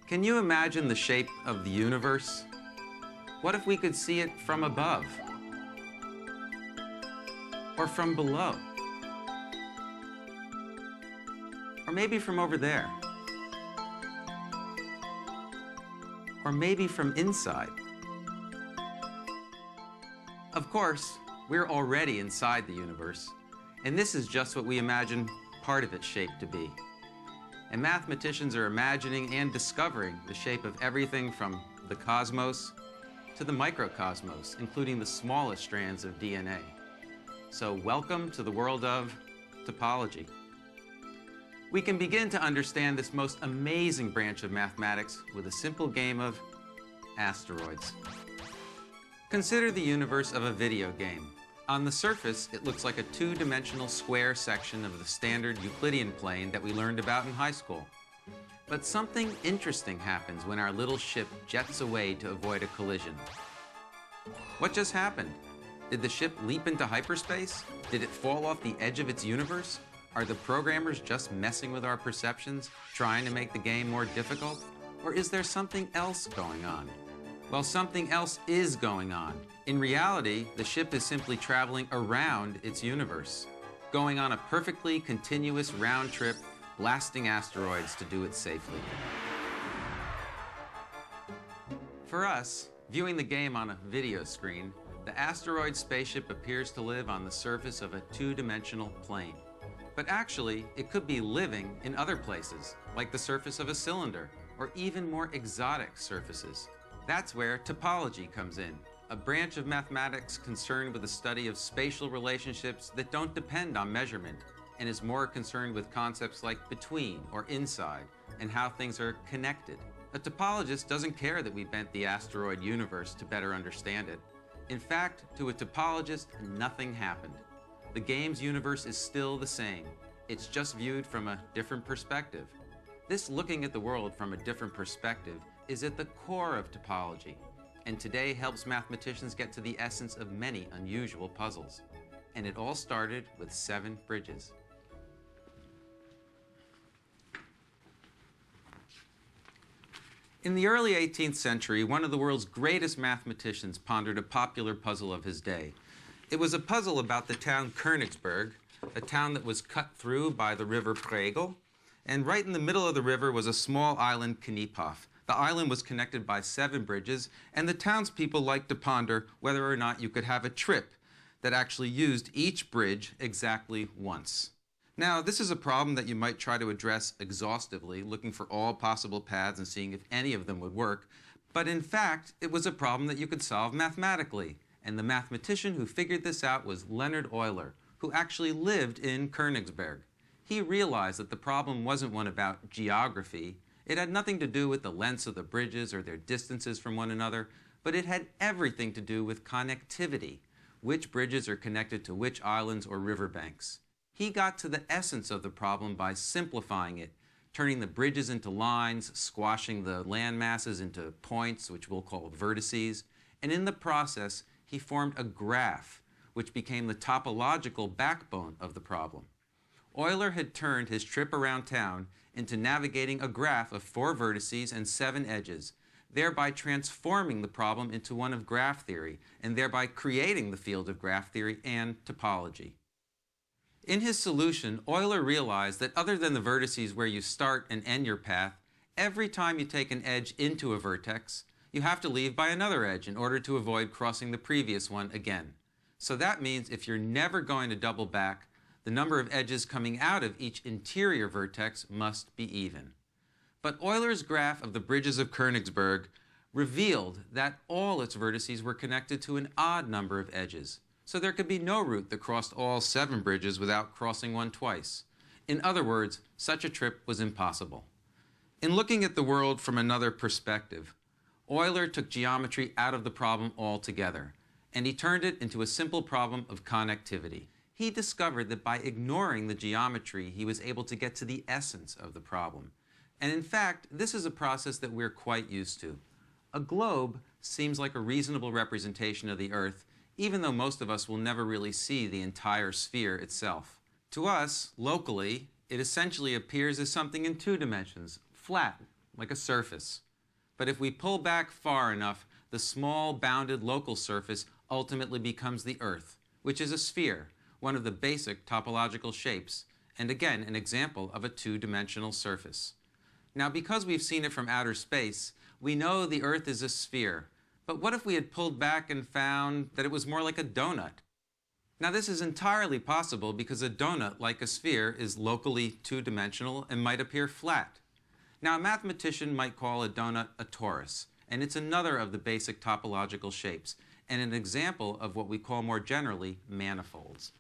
Can you imagine the shape of the universe? What if we could see it from above? Or from below? Or maybe from over there? Or maybe from inside? Of course, we're already inside the universe, and this is just what we imagine part of its shape to be. And mathematicians are imagining and discovering the shape of everything from the cosmos to the microcosmos, including the smallest strands of DNA. So welcome to the world of topology. We can begin to understand this most amazing branch of mathematics with a simple game of asteroids. Consider the universe of a video game. On the surface, it looks like a two-dimensional square section of the standard Euclidean plane that we learned about in high school. But something interesting happens when our little ship jets away to avoid a collision. What just happened? Did the ship leap into hyperspace? Did it fall off the edge of its universe? Are the programmers just messing with our perceptions, trying to make the game more difficult? Or is there something else going on? Well, something else is going on. In reality, the ship is simply traveling around its universe, going on a perfectly continuous round trip, blasting asteroids to do it safely. For us, viewing the game on a video screen, the asteroid spaceship appears to live on the surface of a two-dimensional plane. But actually, it could be living in other places, like the surface of a cylinder, or even more exotic surfaces. That's where topology comes in, a branch of mathematics concerned with the study of spatial relationships that don't depend on measurement, and is more concerned with concepts like between or inside, and how things are connected. A topologist doesn't care that we bent the asteroid universe to better understand it. In fact, to a topologist, nothing happened. The game's universe is still the same. It's just viewed from a different perspective. This looking at the world from a different perspective is at the core of topology, and today helps mathematicians get to the essence of many unusual puzzles. And it all started with 7 bridges. In the early 18th century, one of the world's greatest mathematicians pondered a popular puzzle of his day. It was a puzzle about the town Königsberg, a town that was cut through by the river Pregel, and right in the middle of the river was a small island, Kniephof. The island was connected by 7 bridges, and the townspeople liked to ponder whether or not you could have a trip that actually used each bridge exactly once. Now, this is a problem that you might try to address exhaustively, looking for all possible paths and seeing if any of them would work. But in fact, it was a problem that you could solve mathematically. And the mathematician who figured this out was Leonhard Euler, who actually lived in Königsberg. He realized that the problem wasn't one about geography. It had nothing to do with the lengths of the bridges or their distances from one another, but it had everything to do with connectivity. Which bridges are connected to which islands or riverbanks? He got to the essence of the problem by simplifying it, turning the bridges into lines, squashing the land masses into points, which we'll call vertices, and in the process, he formed a graph, which became the topological backbone of the problem. Euler had turned his trip around town into navigating a graph of 4 vertices and 7 edges, thereby transforming the problem into one of graph theory, and thereby creating the field of graph theory and topology. In his solution, Euler realized that other than the vertices where you start and end your path, every time you take an edge into a vertex, you have to leave by another edge in order to avoid crossing the previous one again. So that means if you're never going to double back, the number of edges coming out of each interior vertex must be even. But Euler's graph of the bridges of Königsberg revealed that all its vertices were connected to an odd number of edges. So there could be no route that crossed all 7 bridges without crossing one twice. In other words, such a trip was impossible. In looking at the world from another perspective, Euler took geometry out of the problem altogether, and he turned it into a simple problem of connectivity. He discovered that by ignoring the geometry, he was able to get to the essence of the problem. And in fact, this is a process that we're quite used to. A globe seems like a reasonable representation of the Earth, even though most of us will never really see the entire sphere itself. To us, locally, it essentially appears as something in 2 dimensions, flat, like a surface. But if we pull back far enough, the small bounded local surface ultimately becomes the Earth, which is a sphere, one of the basic topological shapes, and again an example of a two-dimensional surface. Now, because we've seen it from outer space, we know the Earth is a sphere. But what if we had pulled back and found that it was more like a donut? Now, this is entirely possible because a donut, like a sphere, is locally two-dimensional and might appear flat. Now, a mathematician might call a donut a torus, and it's another of the basic topological shapes, and an example of what we call more generally manifolds.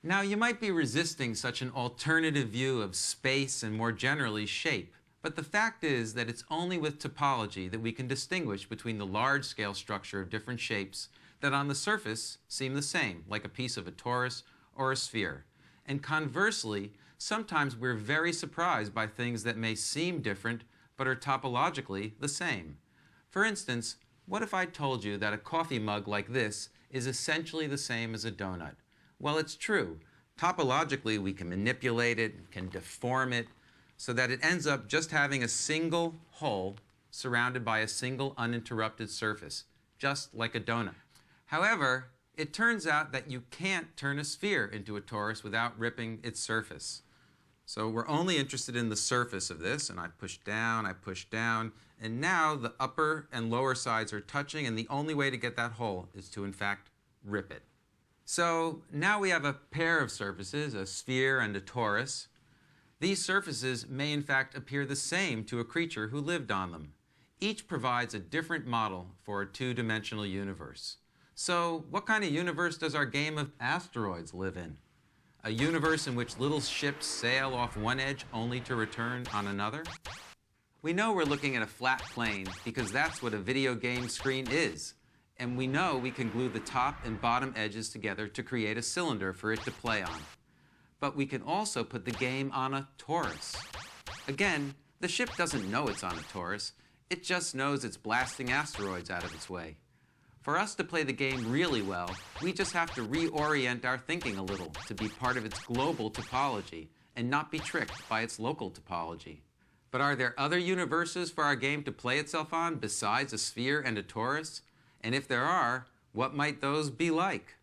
Now, you might be resisting such an alternative view of space and more generally shape, but the fact is that it's only with topology that we can distinguish between the large-scale structure of different shapes that on the surface seem the same, like a piece of a torus or a sphere. And conversely, sometimes we're very surprised by things that may seem different but are topologically the same. For instance, what if I told you that a coffee mug like this is essentially the same as a donut? Well, it's true. Topologically, we can manipulate it, can deform it, so that it ends up just having a single hole surrounded by a single uninterrupted surface, just like a donut. However, it turns out that you can't turn a sphere into a torus without ripping its surface. So we're only interested in the surface of this, and I push down, and now the upper and lower sides are touching, and the only way to get that hole is to, in fact, rip it. So now we have a pair of surfaces, a sphere and a torus. These surfaces may in fact appear the same to a creature who lived on them. Each provides a different model for a two-dimensional universe. So what kind of universe does our game of asteroids live in? A universe in which little ships sail off one edge only to return on another? We know we're looking at a flat plane because that's what a video game screen is. And we know we can glue the top and bottom edges together to create a cylinder for it to play on. But we can also put the game on a torus. Again, the ship doesn't know it's on a torus. It just knows it's blasting asteroids out of its way. For us to play the game really well, we just have to reorient our thinking a little to be part of its global topology and not be tricked by its local topology. But are there other universes for our game to play itself on besides a sphere and a torus? And if there are, what might those be like?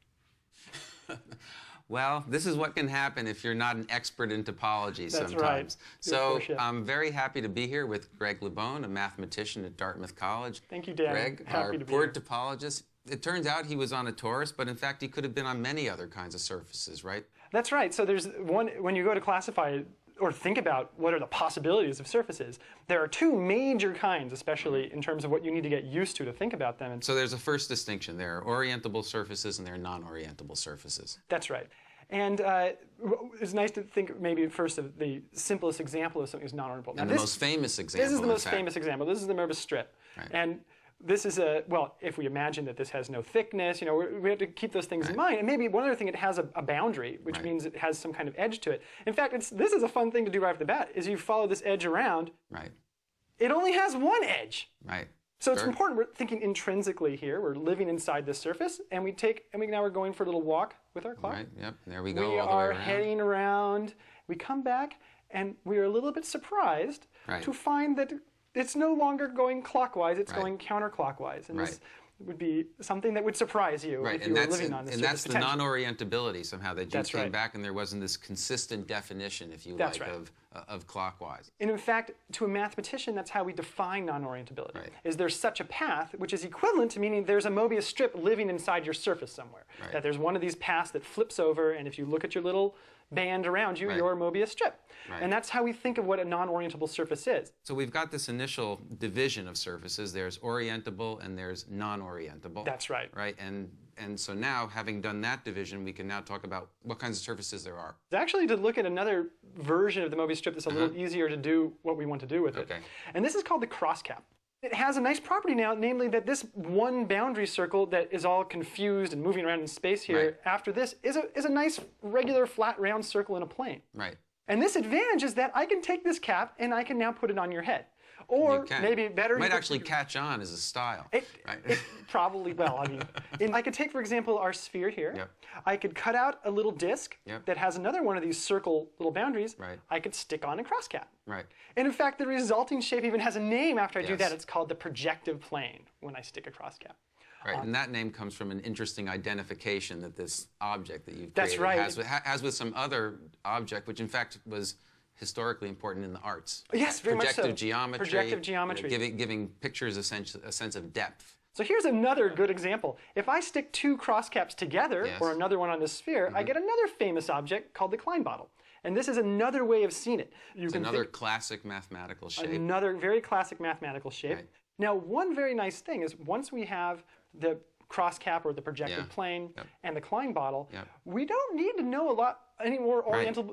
Well, this is what can happen if you're not an expert in topology sometimes. That's right. So I'm very happy to be here with Greg LeBone, a mathematician at Dartmouth College. Thank you, Dan. Greg, happy our to be poor here. topologist. It turns out he was on a torus, but in fact he could have been on many other kinds of surfaces, right? That's right. So there's one, when you go to classify or think about what are the possibilities of surfaces, there are two major kinds, especially in terms of what you need to get used to think about them. So there's a first distinction. There are orientable surfaces and there are non-orientable surfaces. That's right. And it's nice to think maybe first of the simplest example of something that's non-orientable. And the most famous example. This is the most famous example. This is the Möbius strip. Right. And this is well, if we imagine that this has no thickness, you know, we have to keep those things in mind. And maybe one other thing, it has a boundary, which means it has some kind of edge to it. In fact, this is a fun thing to do right off the bat, is you follow this edge around. Right. It only has one edge. Right. So it's important. We're thinking intrinsically here. We're living inside this surface, and now we're going for a little walk with our clock. Right. Yep. There we go. We all the way are around. heading around. We come back, and we are a little bit surprised to find that it's no longer going clockwise. It's going counterclockwise, and this would be something that would surprise you if you were living on this surface. And that's the non-orientability somehow, that you came back and there wasn't this consistent definition, if you like, of clockwise. And in fact, to a mathematician, that's how we define non-orientability. Right. Is there's such a path, which is equivalent to meaning there's a Möbius strip living inside your surface somewhere. Right. That there's one of these paths that flips over, and if you look at your little band around you, you're a Möbius strip. Right. And that's how we think of what a non-orientable surface is. So we've got this initial division of surfaces. There's orientable and there's non-orientable. That's right. Right. And so now, having done that division, we can now talk about what kinds of surfaces there are. Actually, to look at another version of the Möbius strip that's a little easier to do what we want to do with it. And this is called the cross-cap. It has a nice property now, namely that this one boundary circle that is all confused and moving around in space here after this is a nice regular flat round circle in a plane. Right. And this advantage is that I can take this cap and I can now put it on your head. Or maybe better... It might actually catch on as a style. It probably will. I mean, I could take, for example, our sphere here. Yep. I could cut out a little disc that has another one of these circle little boundaries. Right. I could stick on a cross cap. Right. And in fact, the resulting shape even has a name after I do that. It's called the projective plane when I stick a cross cap. Right, and that name comes from an interesting identification that this object that you've created has with some other object, which in fact was historically important in the arts. Yes, very much so. Projective geometry. Giving pictures a sense of depth. So here's another good example. If I stick two cross caps together, or another one on this sphere, I get another famous object called the Klein bottle. And this is another way of seeing it. It's another classic mathematical shape. Another very classic mathematical shape. Right. Now, one very nice thing is once we have the cross cap or the projective plane and the Klein bottle, we don't need to know a lot any more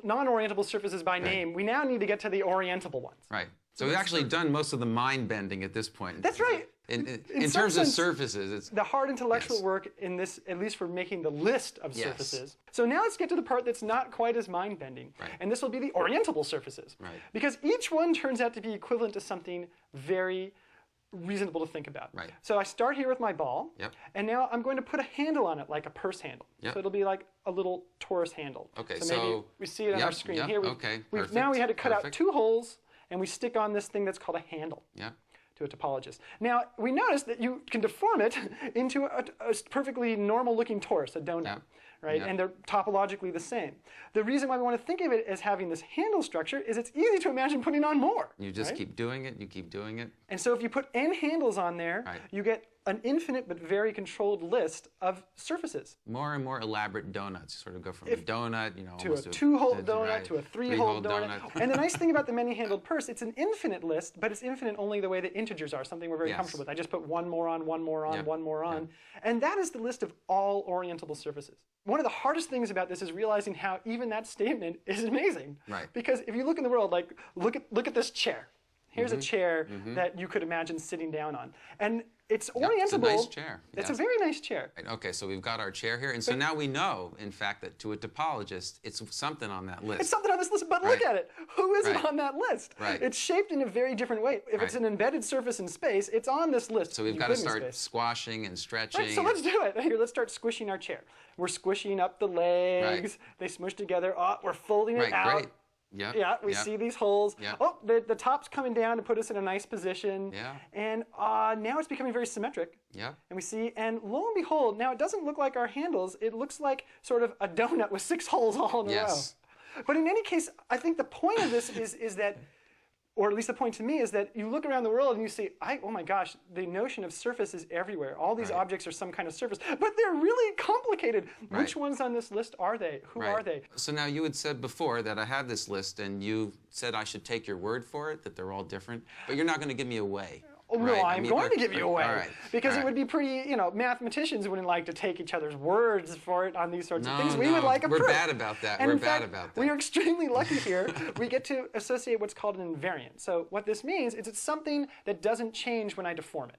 non-orientable surfaces by name. We now need to get to the orientable ones. Right. So we've actually done most of the mind bending at this point. That's right. In terms of surfaces, it's the hard intellectual work in this, at least for making the list of surfaces. So now let's get to the part that's not quite as mind-bending, and this will be the orientable surfaces, because each one turns out to be equivalent to something very reasonable to think about. Right. So I start here with my ball, and now I'm going to put a handle on it, like a purse handle. So it'll be like a little torus handle. Okay. So maybe we see it on our screen here. Now we had to cut out two holes, and we stick on this thing that's called a handle. To a topologist. Now, we noticed that you can deform it into a perfectly normal-looking torus, a donut, right? And they're topologically the same. The reason why we want to think of it as having this handle structure is it's easy to imagine putting on more. You just keep doing it, you keep doing it. And so if you put n handles on there, you get an infinite but very controlled list of surfaces. More and more elaborate donuts. Sort of go from a donut, to a two-hole donut, to a three-hole donut. And the nice thing about the many-handled purse, it's an infinite list, but it's infinite only the way that integers are, something we're very comfortable with. I just put one more on, one more on, one more on. And that is the list of all orientable surfaces. One of the hardest things about this is realizing how even that statement is amazing. Because if you look in the world, like, look at this chair. Here's a chair that you could imagine sitting down on. And it's orientable. It's a nice chair. It's a very nice chair. Right, okay, so we've got our chair here. And so now we know, in fact, that to a topologist, it's something on that list. It's something on this list, but look at it. Who isn't on that list? It's shaped in a very different way. If it's an embedded surface in space, it's on this list. So we've got to start squashing and stretching. So let's do it. Here, let's start squishing our chair. We're squishing up the legs. They smush together. Oh, we're folding it out. Great. We see these holes. Oh, the top's coming down to put us in a nice position. And now it's becoming very symmetric. And we see, and lo and behold, now it doesn't look like our handles. It looks like sort of a donut with 6 holes all in a row. But in any case, I think the point of this is that, or at least the point to me is that you look around the world and you see, oh my gosh, the notion of surface is everywhere. All these objects are some kind of surface, but they're really complicated. Which ones on this list are they? Who are they? So now you had said before that I had this list and you said I should take your word for it, that they're all different, but you're not going to give me away. Oh, no, I'm going to give you away. Because it would be pretty, mathematicians wouldn't like to take each other's words for it on these sorts of things. We would like a proof. We're bad about that. And in fact, we are extremely lucky here. We get to associate what's called an invariant. So what this means is it's something that doesn't change when I deform it.